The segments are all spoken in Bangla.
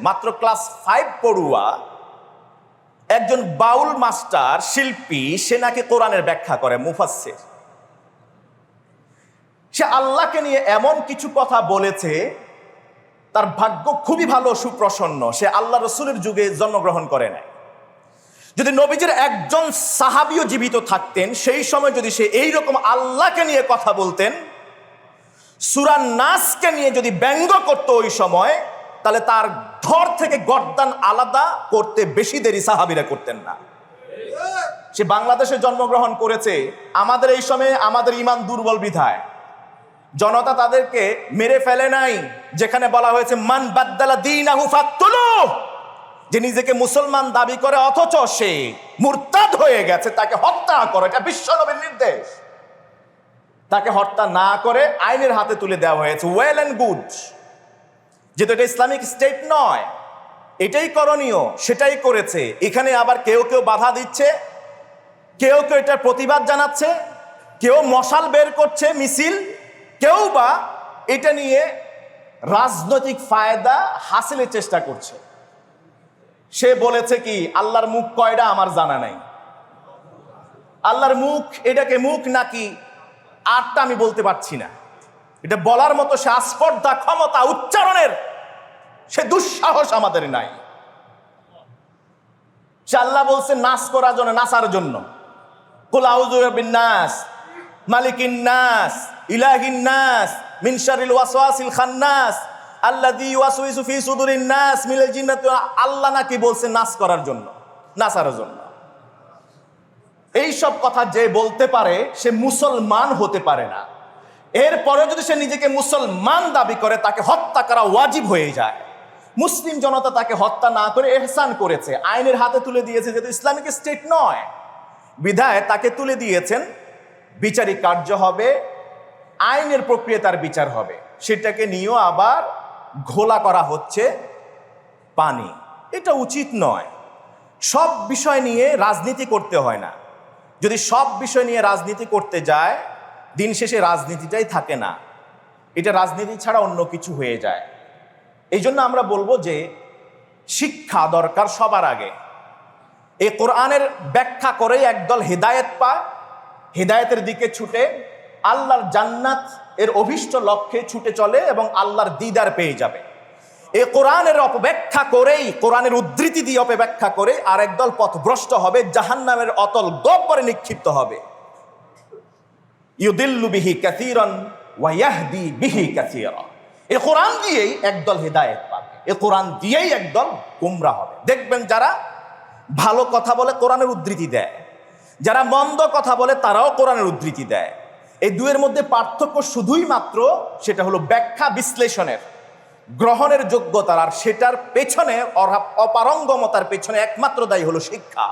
মাত্র ক্লাস 5 পড়ুয়া একজন বাউল মাস্টার শিল্পী, সে নাকি কোরআনের ব্যাখ্যা করে, মুফাসসির। সে আল্লাহকে নিয়ে এমন কিছু কথা বলেছে, তার ভাগ্য খুবই ভালো, সুপ্রসন্ন, সে আল্লাহ রসুলের যুগে জন্মগ্রহণ করে নাই। যদি নবীজির একজন সাহাবীও জীবিত থাকতেন, সেই সময় যদি সে এইরকম আল্লাহকে নিয়ে কথা বলতেন, সূরা নাসকে নিয়ে যদি ব্যঙ্গ করতো ওই সময়, তাহলে তার ঘর থেকে গর্দান আলাদা করতে বেশি দেরি সাহাবীরা করতেন না। সে বাংলাদেশে জন্মগ্রহণ করেছে, আমাদের এই সময়ে আমাদের ঈমান দুর্বল বিধায় জনতা তাদেরকে মেরে ফেলে নাই, যেখানে বলা হয়েছে মান বাদ্দালা দীনাহু ফাকতুলুহু, যে নিজেকে মুসলমান দাবি করে অথচ সে মুরতাদ হয়ে গেছে, তাকে হত্যা করো। এটা বিশ্বনবীর নির্দেশ। তাকে হত্যা না করে আইনের হাতে তুলে দেওয়া হয়েছে। ওয়েল এন্ড গুড, যেহেতু এটা ইসলামিক স্টেট নয়, এটাই করণীয়, সেটাই করেছে। এখানে আবার কেউ কেউ বাধা দিচ্ছে, কেউ কেউ এটার প্রতিবাদ জানাচ্ছে, কেউ মশাল বের করছে, মিছিল, কেউ বা এটা নিয়ে রাজনৈতিক ফায়দা হাসিলের চেষ্টা করছে। সে বলেছে কি, আল্লাহর মুখ কয়টা আমার জানা নাই। আল্লাহর মুখ, এটাকে মুখ নাকি 8টা আমি বলতে পারছি না। এটা বলার মতো সে আস্পর্ধা, ক্ষমতা, উচ্চারণের সে দুঃসাহস আমাদের নাই। সে আল্লাহ বলছে নাস করার জন্য, নাসার জন্য, কুল আউযু বিন নাস মালিকিন নাস ইলাহিন নাস মিন শাররিল ওয়াসওয়াসিল খান্নাস আল্লাযী ইউওয়াসওয়িসু ফি সুদুরিন নাস মিনাল জিন্নাতি। আল্লাহ নাকি বলছে নাস করার জন্য, নাসার জন্য। এই সব কথা যে বলতে পারে সে মুসলমান হতে পারে না। এরপরে যদি সে নিজেকে মুসলমান দাবি করে, তাকে হত্যা করা ওয়াজিব হয়ে যায়। মুসলিম জনতা তাকে হত্যা না করে ইহসান করেছে, আইনের হাতে তুলে দিয়েছে, যেহেতু ইসলামিক স্টেট নয় বিধায় তাকে তুলে দিয়েছেন। বিচারিক কার্য হবে, আইনের প্রক্রিয়া তার বিচার হবে। সেটাকে নিয়েও আবার ঘোলা করা হচ্ছে পানি। এটা উচিত নয়। সব বিষয় নিয়ে রাজনীতি করতে হয় না। যদি সব বিষয় নিয়ে রাজনীতি করতে যায়, দিন শেষে রাজনীতিটাই থাকে না, এটা রাজনীতি ছাড়া অন্য কিছু হয়ে যায়। এই জন্য আমরা বলবো যে শিক্ষা দরকার সবার আগে। এই কোরআনের ব্যাখ্যা করেই একদল হেদায়েত পায়, হেদায়েতের দিকে ছুটে আল্লাহর জান্নাত এর অভিষ্ট লক্ষ্যে ছুটে চলে এবং আল্লাহর দিদার পেয়ে যাবে। এই কোরআনের অপব্যাখ্যা করেই, কোরআনের উদ্ধৃতি দিয়ে অপব্যাখ্যা করে আর একদল পথভ্রষ্ট হবে, জাহান্নামের অতল গহ্বরে নিক্ষিপ্ত হবে। ইউদিল্লু বিহি কাসীরান ওয়া ইয়াহদি বিহি কাসীরা। এই কোরআন দিয়েই একদল হেদায়েত পাবে, এই কোরআন দিয়েই একদল গোমরা হবে। দেখবেন যারা ভালো কথা বলে কোরআনের উদ্ধৃতি দেয়, যারা মন্দ কথা বলে তারাও কোরআনের উদ্ধৃতি দেয়। এই দুয়ের মধ্যে পার্থক্য শুধুই মাত্র সেটা হলো ব্যাখ্যা বিশ্লেষণের, গ্রহণের যোগ্যতার, আর সেটার পেছনে অপারঙ্গমতার পেছনে একমাত্র দায়ী হলো শিক্ষা।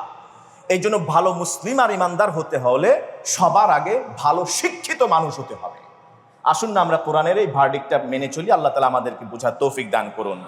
এই জন্য ভালো মুসলিম আর ইমানদার হতে হলে সবার আগে ভালো শিক্ষিত মানুষ হতে হবে। আসুন না আমরা কোরআনের এই ভার্ডিক্টটা মেনে চলি। আল্লাহ তাআলা আমাদেরকে বোঝার তৌফিক দান করুন।